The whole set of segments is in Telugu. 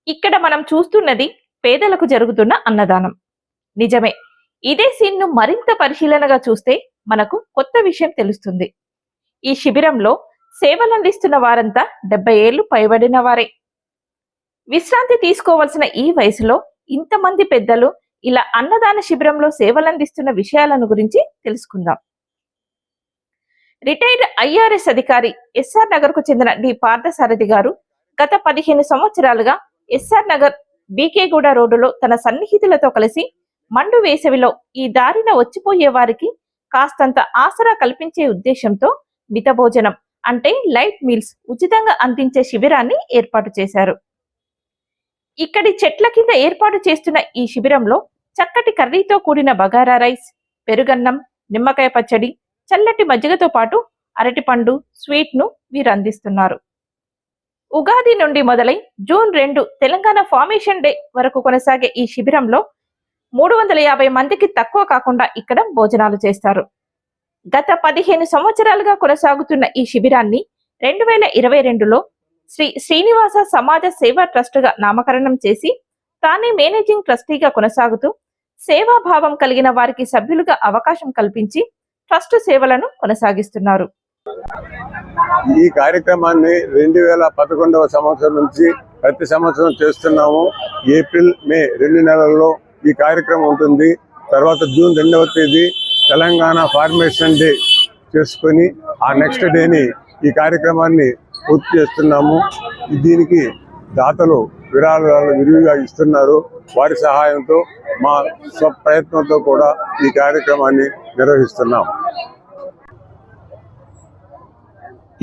ఇక్కడ మనం చూస్తున్నది పేదలకు జరుగుతున్న అన్నదానం. నిజమే. ఇదే సీన్‌ను మరింత పరిశీలనగా చూస్తే మనకు కొత్త విషయం తెలుస్తుంది. ఈ శిబిరంలో సేవలందిస్తున్న వారంతా 70 ఏళ్లు పైబడిన వారే. విశ్రాంతి తీసుకోవాల్సిన ఈ వయసులో ఇంతమంది పెద్దలు ఇలా అన్నదాన శిబిరంలో సేవలందిస్తున్న విషయాలను గురించి తెలుసుకుందాం. రిటైర్డ్ ఐఆర్ఎస్ అధికారి ఎస్ఆర్ నగర్ కు చెందిన డి పార్థసారథి గారు గత 15 సంవత్సరాలుగా ఎస్ఆర్ నగర్ బీకేగూడ రోడ్డులో తన సన్నిహితులతో కలిసి మండు వేసవిలో ఈ దారిన వచ్చిపోయే వారికి కాస్తంత ఆసరా కల్పించే ఉద్దేశంతో మిత భోజనం అంటే లైట్ మీల్స్ ఉచితంగా అందించే శిబిరాన్ని ఏర్పాటు చేశారు. ఇక్కడి చెట్ల కింద ఏర్పాటు చేస్తున్న ఈ శిబిరంలో చక్కటి కర్రీతో కూడిన బగారా రైస్, పెరుగన్నం, నిమ్మకాయ పచ్చడి, చల్లటి మజ్జిగతో పాటు అరటిపండు, స్వీట్ ను వీరు అందిస్తున్నారు. ఉగాది నుండి మొదలై జూన్ 2 తెలంగాణ ఫార్మేషన్ డే వరకు కొనసాగే ఈ శిబిరంలో 350 మందికి తక్కువ కాకుండా ఇక్కడ భోజనాలు చేస్తారు. గత 15 సంవత్సరాలుగా కొనసాగుతున్న ఈ శిబిరాన్ని 2022లో శ్రీ శ్రీనివాస సమాజ సేవా ట్రస్ట్ గా నామకరణం చేసి తానే మేనేజింగ్ ట్రస్టీగా కొనసాగుతూ సేవాభావం కలిగిన వారికి సభ్యులుగా అవకాశం కల్పించి ట్రస్ట్ సేవలను కొనసాగిస్తున్నారు. ఈ కార్యక్రమాన్ని 2011వ సంవత్సరం నుంచి ప్రతి సంవత్సరం చేస్తున్నాము. ఏప్రిల్, మే 2 నెలల్లో ఈ కార్యక్రమం ఉంటుంది. తర్వాత జూన్ 2వ తేదీ తెలంగాణ ఫార్మేషన్ డే చేసుకొని ఆ నెక్స్ట్ డేని ఈ కార్యక్రమాన్ని పూర్తి చేస్తున్నాము. దీనికి దాతలు విరాళాలు విరివిగా ఇస్తున్నారు. వారి సహాయంతో మా స్వప్రయత్నంతో కూడా ఈ కార్యక్రమాన్ని నిర్వహిస్తున్నాం.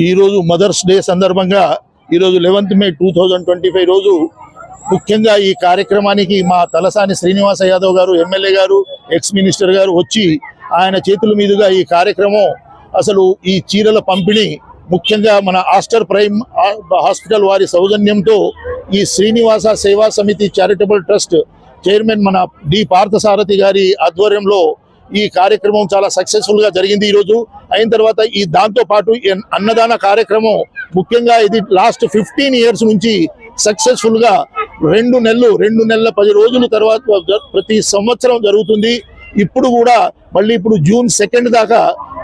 ఈరోజు మదర్స్ డే సందర్భంగా ఈరోజు 11th మే 2025 రోజు ముఖ్యంగా ఈ కార్యక్రమానికి మా తలసాని శ్రీనివాస యాదవ్ గారు, ఎమ్మెల్యే గారు, ఎక్స్ మినిస్టర్ గారు వచ్చి ఆయన చేతుల మీదుగా ఈ కార్యక్రమం అసలు ఈ చీరల పంపిణీ ముఖ్యంగా మన ఆస్టర్ ప్రైమ్ హాస్పిటల్ వారి సౌజన్యంతో ఈ శ్రీనివాస సేవా సమితి చారిటబుల్ ట్రస్ట్ చైర్మన్ మన డి పార్థసారథి గారి ఆధ్వర్యంలో ఈ కార్యక్రమం చాలా సక్సెస్ఫుల్ గా జరిగింది. ఈరోజు అయిన తర్వాత ఈ దాంతో పాటు అన్నదాన కార్యక్రమం ముఖ్యంగా ఇది లాస్ట్ 15 ఇయర్స్ నుంచి సక్సెస్ఫుల్ గా 2 నెలల 10 రోజుల తర్వాత ప్రతి సంవత్సరం జరుగుతుంది. ఇప్పుడు కూడా మళ్ళీ ఇప్పుడు జూన్ 2 దాకా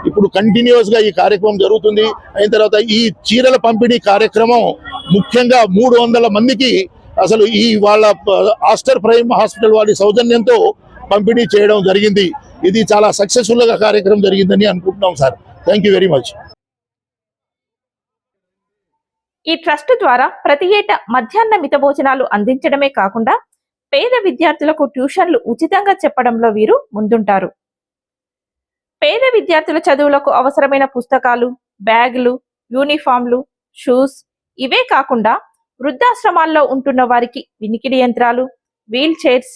ఇప్పుడు కంటిన్యూస్ గా ఈ కార్యక్రమం జరుగుతుంది. అయిన తర్వాత ఈ చీరల పంపిణీ కార్యక్రమం ముఖ్యంగా 300 మందికి అసలు ఈ వాళ్ళ ఆస్టర్ ప్రైమ్ హాస్పిటల్ వారి సౌజన్యంతో పంపిణీ చేయడం జరిగింది. ఇది చాలా సక్సెస్ఫుల్ గా కార్యక్రమం జరిగిందని అనుకుంటున్నాం sir. Thank you very much. ఈ ట్రస్ట్ ద్వారా ప్రతి ఏటా మధ్యాహ్న మిత భోజనాలు అందించడమే కాకుండా పేద విద్యార్థులకు ట్యూషన్లు ఉచితంగా చెప్పడంలో వీరు ముందుంటారు. పేద విద్యార్థుల చదువులకు అవసరమైన పుస్తకాలు, బ్యాగులు, యూనిఫామ్లు, షూస్ ఇవే కాకుండా వృద్ధాశ్రమాల్లో ఉంటున్న వారికి వినికిడి యంత్రాలు, వీల్ చైర్స్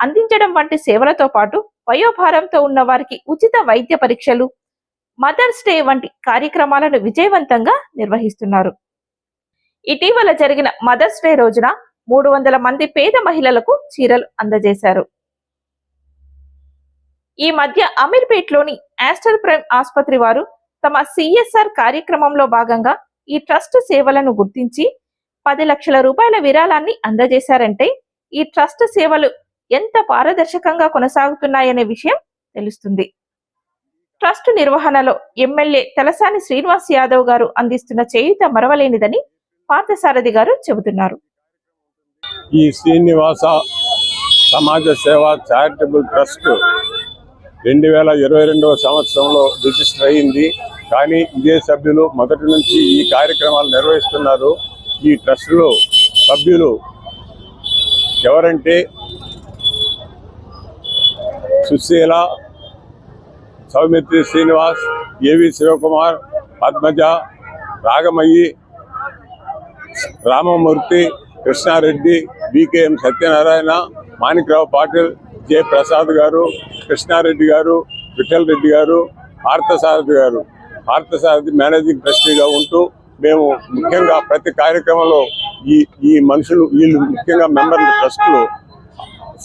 అందించడం వంటి సేవలతో పాటు వయోభారంతో ఉన్న వారికి ఉచిత వైద్య పరీక్షలు, మదర్స్ డే వంటి కార్యక్రమాలను విజయవంతంగా నిర్వహిస్తున్నారు. ఇటీవల జరిగిన మదర్స్ డే రోజున 300 మంది పేద మహిళలకు చీరలు అందజేశారు. ఈ మధ్య అమీర్పేట్లోని ఆస్టర్ ప్రైమ్ ఆసుపత్రి వారు తమ సిఎస్ఆర్ కార్యక్రమంలో భాగంగా ఈ ట్రస్ట్ సేవలను గుర్తించి 10 లక్షల రూపాయల విరాళాన్ని అందజేశారంటే ఈ ట్రస్ట్ సేవలు ఎంత పారదర్శకంగా కొనసాగుతున్నాయనే విషయం తెలుస్తుంది. ట్రస్ట్ నిర్వహణలో ఎమ్మెల్యే తలసాని శ్రీనివాస్ యాదవ్ గారు అందిస్తున్న చేయూత మరవలేనిదని పార్థసారథి గారు చెబుతున్నారు. ఈ శ్రీనివాస సమాజ సేవ చారిటబుల్ ట్రస్ట్ 2022వ సంవత్సరంలో రిజిస్టర్ అయింది. కానీ ఇదే సభ్యులు మొదటి నుంచి ఈ కార్యక్రమాలు నిర్వహిస్తున్నారు. ఈ ట్రస్ట్లో సభ్యులు ఎవరంటే సుశీల, సౌమిత్రి శ్రీనివాస్, ఏవి శివకుమార్, పద్మజ, రాగమయ్యి, రామమూర్తి, కృష్ణారెడ్డి, బీకేఎం సత్యనారాయణ, మాణిక్రావు పాటిల్, జె ప్రసాద్ గారు, కృష్ణారెడ్డి గారు, విఠల్ రెడ్డి గారు, పార్థసారథి గారు. పార్థసారథి మేనేజింగ్ ట్రస్టీగా ఉంటూ మేము ముఖ్యంగా ప్రతి కార్యక్రమంలో ఈ మనుషులు వీళ్ళు ముఖ్యంగా మెంబర్లు ట్రస్టులు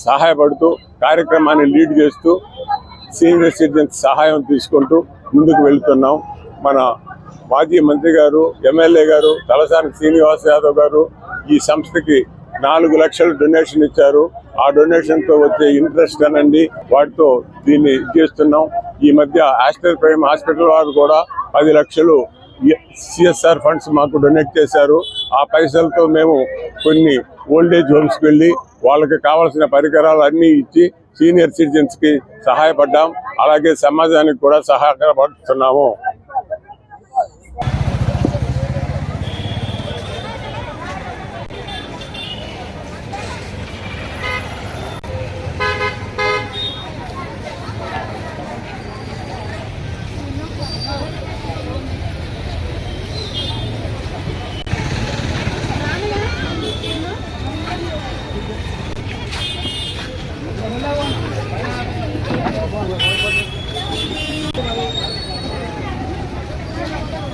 సహాయపడుతూ కార్యక్రమాన్ని లీడ్ చేస్తూ సీనియర్ సిటిజన్స్ సహాయం తీసుకుంటూ ముందుకు వెళ్తున్నాం. మన మాజీ మంత్రి గారు, ఎమ్మెల్యే గారు తలసాని శ్రీనివాస్ యాదవ్ గారు ఈ సంస్థకి 4 లక్షలు డొనేషన్ ఇచ్చారు. ఆ డొనేషన్ తో వచ్చే ఇంట్రెస్ట్ అనండి వాటితో దీన్ని చేస్తున్నాం. ఈ మధ్య ఆస్టర్ ప్రైమ్ హాస్పిటల్ వారు కూడా 10 లక్షలు సిఎస్ఆర్ ఫండ్స్ మాకు డొనేట్ చేశారు. ఆ పైసలతో మేము కొన్ని ఓల్డేజ్ హోమ్స్కి వెళ్ళి వాళ్ళకి కావాల్సిన పరికరాలు అన్నీ ఇచ్చి సీనియర్ సిటిజన్స్ కి సహాయపడ్డాం. అలాగే సమాజానికి కూడా సహాయపడుతున్నాము.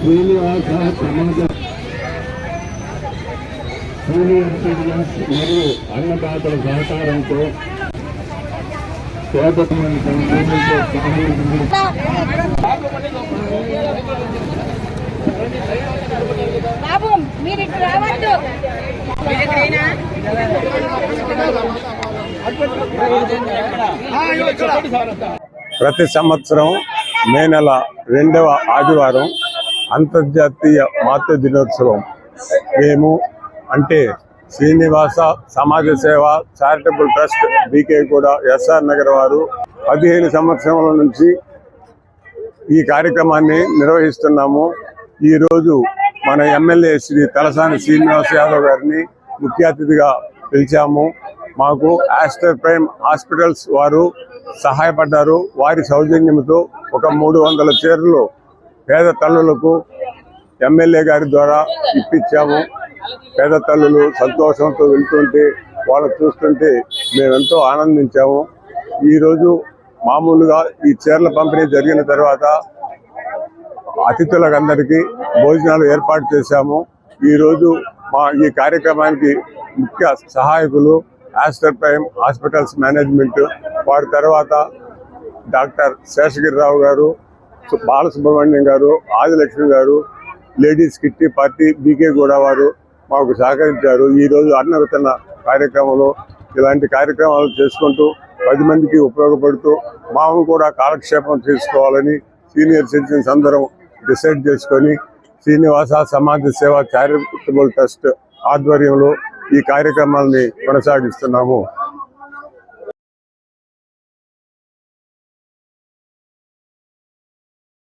శ్రీనివాస సమాజ సీనియర్ సిటిజన్స్ మరియు అన్నదాతల సహకారంతో పేదతమైన భూములతో బాబు మీరు ఇటు రావద్దు. ప్రతి సంవత్సరం మే నెల 2వ ఆదివారం అంతర్జాతీయ మాతృ దినోత్సవం మేము అంటే శ్రీనివాస సమాజ సేవ చారిటబుల్ ట్రస్ట్ బీకే కూడా ఎస్ఆర్ నగర్ వారు 15 సంవత్సరాల నుంచి ఈ కార్యక్రమాన్ని నిర్వహిస్తున్నాము. ఈరోజు మన ఎమ్మెల్యే శ్రీ తలసాని శ్రీనివాస యాదవ్ గారిని ముఖ్య అతిథిగా పిలిచాము. మాకు ఆస్టర్ ప్రైమ్ హాస్పిటల్స్ వారు సహాయపడ్డారు. వారి సౌజన్యంతో ఒక 300 చీరలు పేద తల్లులకు ఎమ్మెల్యే గారి ద్వారా ఇప్పించాము. పేద తల్లులు సంతోషంతో వెళ్తుంటే వాళ్ళు చూస్తుంటే మేమెంతో ఆనందించాము. ఈరోజు మామూలుగా ఈ చీరల పంపిణీ జరిగిన తర్వాత అతిథులందరికీ భోజనాలు ఏర్పాటు చేశాము. ఈరోజు ఈ కార్యక్రమానికి ముఖ్య సహాయకులు ఆస్టర్ ప్రైమ్ హాస్పిటల్స్ మేనేజ్మెంట్, వారి తర్వాత డాక్టర్ శేషగిరిరావు గారు, బాలసుబ్రహ్మణ్యం గారు, ఆదిలక్ష్మి గారు, లేడీస్ కిట్టి పార్టీ బీకే కూడా వారు మాకు సహకరించారు. ఈరోజు అన్న వితరణ కార్యక్రమంలో ఇలాంటి కార్యక్రమాలు చేసుకుంటూ 10 మందికి ఉపయోగపడుతూ మాము కూడా కాలక్షేపం చేసుకోవాలని సీనియర్ సిటిజన్స్ అందరం డిసైడ్ చేసుకొని శ్రీనివాస సమాజ సేవ చారిటబుల్ ట్రస్ట్ ఆధ్వర్యంలో ఈ కార్యక్రమాలని కొనసాగిస్తున్నాము.